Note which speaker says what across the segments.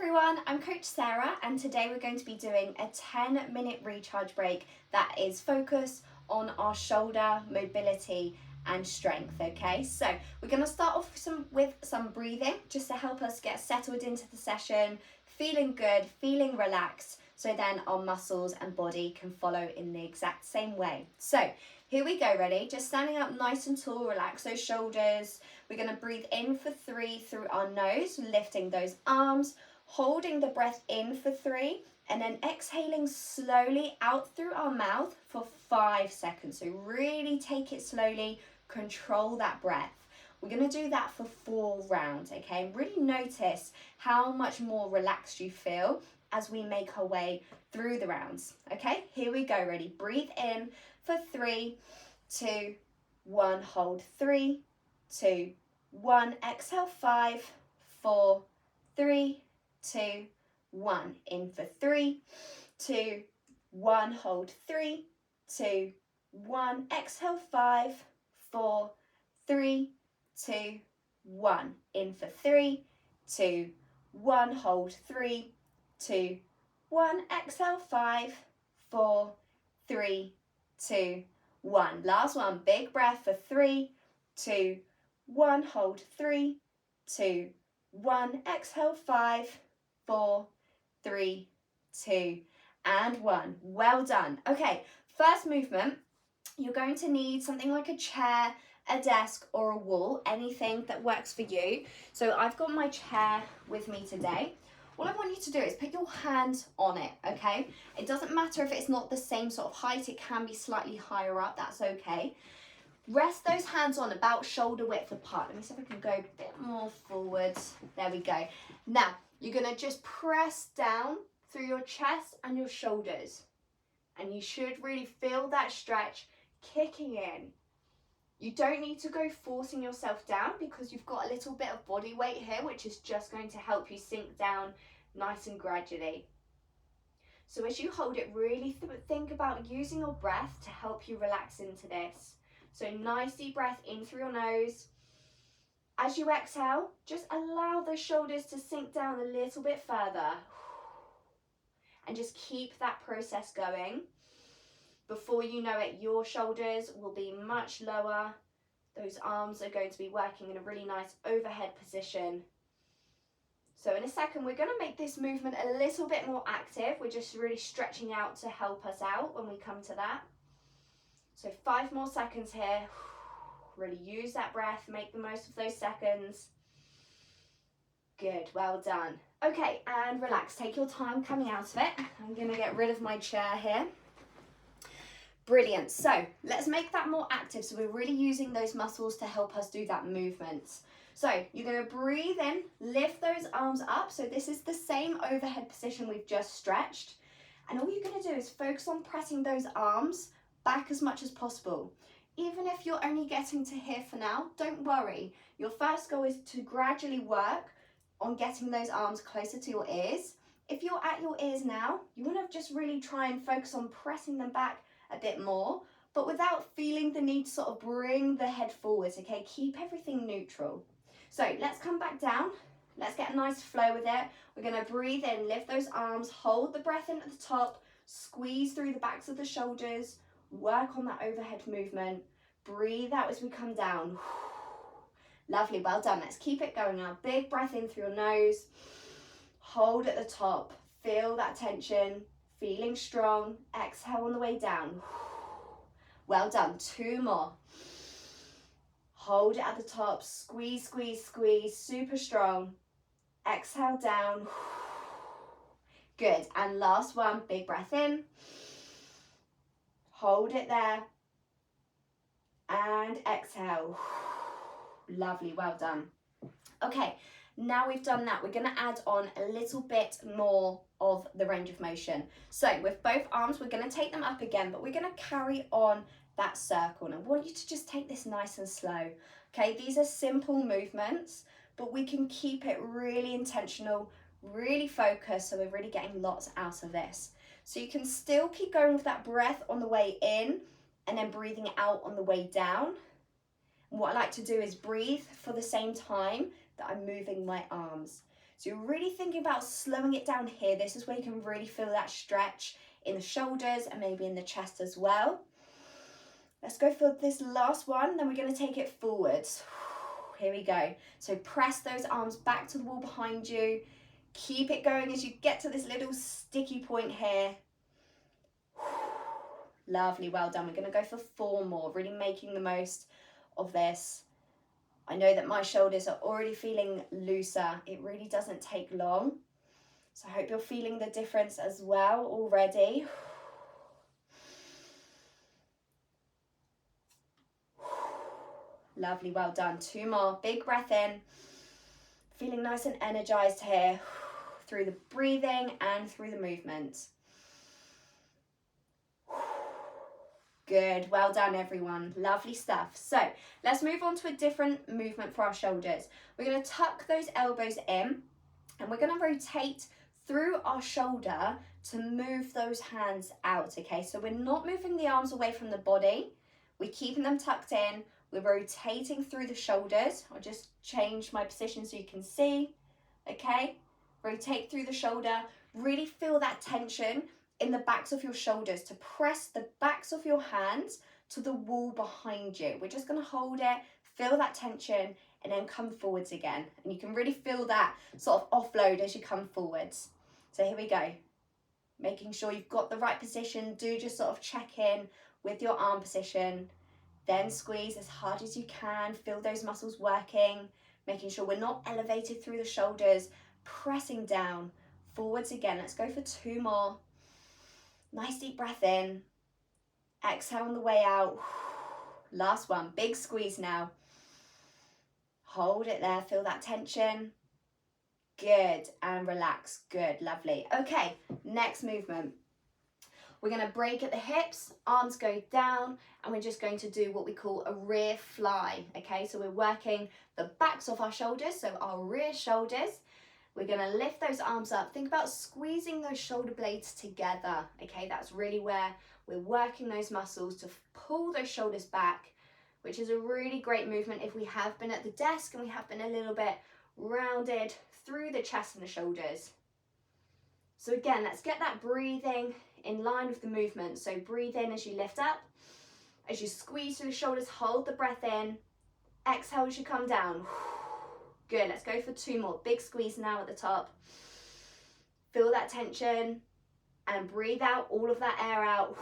Speaker 1: everyone, I'm Coach Sarah and today we're going to be doing a 10-minute recharge break that is focused on our shoulder mobility and strength, okay? So we're going to start off with some breathing just to help us get settled into the session, feeling good, feeling relaxed, so then our muscles and body can follow in the exact same way. So here we go, ready? Just standing up nice and tall, relax those shoulders. We're going to breathe in for 3 through our nose, lifting those arms, holding the breath in for 3, and then exhaling slowly out through our mouth for 5 seconds. So really take it slowly, control that breath. We're going to do that for 4 rounds, okay? Really notice how much more relaxed you feel as we make our way through the rounds, okay? Here we go, ready? Breathe in for 3, 2, 1, hold 3, 2, 1, exhale 5, 4, 3, 2, 1, in for 3, 2, 1, hold 3, 2, 1, exhale 5, 4, 3, 2, 1, in for 3, 2, 1, hold 3, 2, 1, exhale 5, 4, 3, 2, 1. Last one, big breath for 3, 2, 1, hold 3, 2, 1, exhale 5, 4, 3, 2, and 1. Well done. Okay, first movement, you're going to need something like a chair, a desk or a wall, anything that works for you. So I've got my chair with me today. All I want you to do is put your hand on it, okay? It doesn't matter if it's not the same sort of height, it can be slightly higher up, that's okay. Rest those hands on about shoulder width apart. Let me see if I can go a bit more forwards. There we go. Now, you're gonna just press down through your chest and your shoulders. And you should really feel that stretch kicking in. You don't need to go forcing yourself down because you've got a little bit of body weight here, which is just going to help you sink down nice and gradually. So as you hold it, really think about using your breath to help you relax into this. So nice deep breath in through your nose. As you exhale, just allow the shoulders to sink down a little bit further. And just keep that process going. Before you know it, your shoulders will be much lower. Those arms are going to be working in a really nice overhead position. So in a second, we're going to make this movement a little bit more active. We're just really stretching out to help us out when we come to that. So 5 more seconds here. Really use that breath, make the most of those seconds. Good, well done. Okay, and relax, take your time coming out of it. I'm gonna get rid of my chair here. Brilliant, so let's make that more active. So we're really using those muscles to help us do that movement. So you're gonna breathe in, lift those arms up. So this is the same overhead position we've just stretched. And all you're gonna do is focus on pressing those arms back as much as possible. Even if you're only getting to here for now, don't worry. Your first goal is to gradually work on getting those arms closer to your ears. If you're at your ears now, you want to just really try and focus on pressing them back a bit more, but without feeling the need to sort of bring the head forwards, okay? Keep everything neutral. So let's come back down. Let's get a nice flow with it. We're going to breathe in, lift those arms, hold the breath in at the top, squeeze through the backs of the shoulders, work on that overhead movement. Breathe out as we come down. Lovely, well done. Let's keep it going now. Big breath in through your nose. Hold at the top. Feel that tension. Feeling strong. Exhale on the way down. Well done. 2 more. Hold it at the top. Squeeze, squeeze, squeeze. Super strong. Exhale down. Good. And last one. Big breath in. Hold it there. And exhale. Lovely, well done. Okay, now we've done that, we're gonna add on a little bit more of the range of motion. So with both arms, we're gonna take them up again, but we're gonna carry on that circle. And I want you to just take this nice and slow. Okay, these are simple movements, but we can keep it really intentional, really focused, so we're really getting lots out of this. So you can still keep going with that breath on the way in, and then breathing out on the way down. And what I like to do is breathe for the same time that I'm moving my arms. So you're really thinking about slowing it down here. This is where you can really feel that stretch in the shoulders and maybe in the chest as well. Let's go for this last one, then we're going to take it forwards. Here we go. So press those arms back to the wall behind you. Keep it going as you get to this little sticky point here. Lovely, well done. We're going to go for 4 more, really making the most of this. I know that my shoulders are already feeling looser. It really doesn't take long. So I hope you're feeling the difference as well already. Lovely, well done. 2 more. Big breath in. Feeling nice and energized here through the breathing and through the movement. Good, well done everyone, lovely stuff. So let's move on to a different movement for our shoulders. We're going to tuck those elbows in and we're going to rotate through our shoulder to move those hands out, okay? So we're not moving the arms away from the body, we're keeping them tucked in, we're rotating through the shoulders. I'll just change my position so you can see, okay? Rotate through the shoulder, really feel that tension in the backs of your shoulders to press the backs of your hands to the wall behind you. We're just going to hold it, feel that tension, and then come forwards again. And you can really feel that sort of offload as you come forwards. So here we go. Making sure you've got the right position. Do just sort of check in with your arm position. Then squeeze as hard as you can. Feel those muscles working. Making sure we're not elevated through the shoulders. Pressing down. Forwards again. Let's go for 2 more. Nice deep breath in. Exhale on the way out. Last one. Big squeeze now. Hold it there. Feel that tension. Good. And relax. Good. Lovely. Okay. Next movement. We're going to break at the hips. Arms go down. And we're just going to do what we call a rear fly. Okay. So we're working the backs of our shoulders. So our rear shoulders. We're going to lift those arms up. Think about squeezing those shoulder blades together. Okay, that's really where we're working those muscles to pull those shoulders back, which is a really great movement if we have been at the desk and we have been a little bit rounded through the chest and the shoulders. So again, let's get that breathing in line with the movement. So breathe in as you lift up. As you squeeze through the shoulders, hold the breath in. Exhale as you come down. Good, let's go for 2 more. Big squeeze now at the top. Feel that tension and breathe out all of that air out.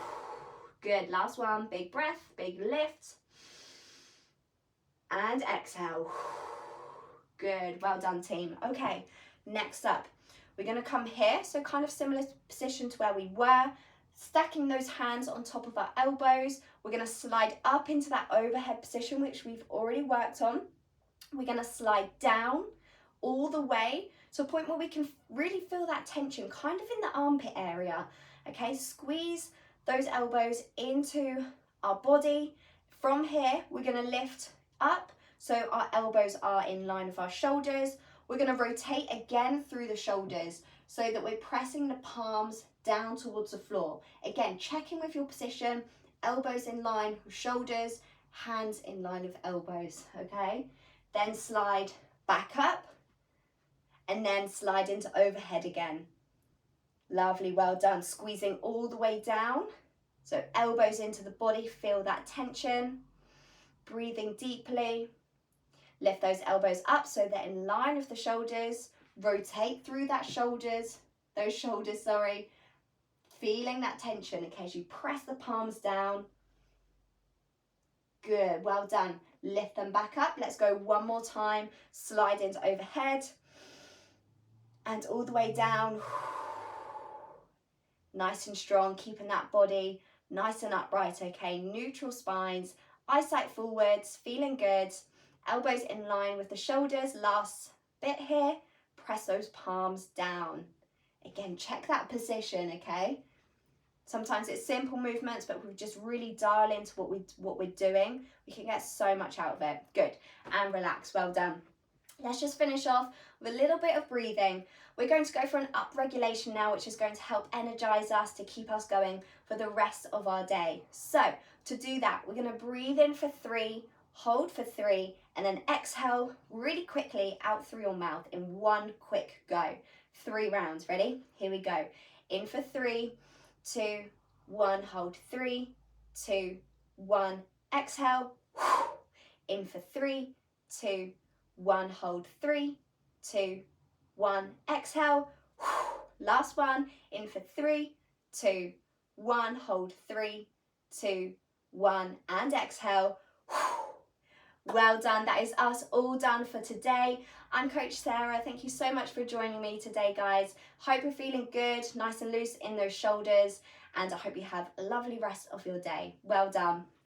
Speaker 1: Good, last one. Big breath, big lift. And exhale. Good, well done team. Okay, next up, we're gonna come here. So kind of similar position to where we were. Stacking those hands on top of our elbows. We're gonna slide up into that overhead position, which we've already worked on. We're going to slide down all the way to a point where we can really feel that tension kind of in the armpit area. Okay, squeeze those elbows into our body. From here, we're going to lift up so our elbows are in line with our shoulders. We're going to rotate again through the shoulders so that we're pressing the palms down towards the floor. Again, check in with your position, elbows in line with shoulders, hands in line with elbows, okay? Then slide back up and then slide into overhead again. Lovely, well done. Squeezing all the way down. So elbows into the body, feel that tension. Breathing deeply. Lift those elbows up so they're in line with the shoulders. Rotate through those shoulders, sorry. Feeling that tension in case you press the palms down. Good, well done. Lift them back up. Let's go 1 more time. Slide into overhead and all the way down. Nice and strong, keeping that body nice and upright, okay? Neutral spines, eyesight forwards, feeling good. Elbows in line with the shoulders. Last bit here. Press those palms down. Again, check that position, okay? Sometimes it's simple movements, but we just really dial into what we're doing. We can get so much out of it. Good. And relax. Well done. Let's just finish off with a little bit of breathing. We're going to go for an up regulation now, which is going to help energize us to keep us going for the rest of our day. So to do that, we're going to breathe in for 3, hold for 3, and then exhale really quickly out through your mouth in one quick go. 3 rounds, ready? Here we go. In for 3, 2, 1, hold 3, 2, 1, exhale. In for 3, 2, 1, hold 3, 2, 1, exhale. Last one, in for 3, 2, 1, hold 3, 2, 1, and exhale. Well done, that is us all done for today. I'm Coach Sarah, thank you so much for joining me today, guys. Hope you're feeling good, nice and loose in those shoulders, and I hope you have a lovely rest of your day. Well done.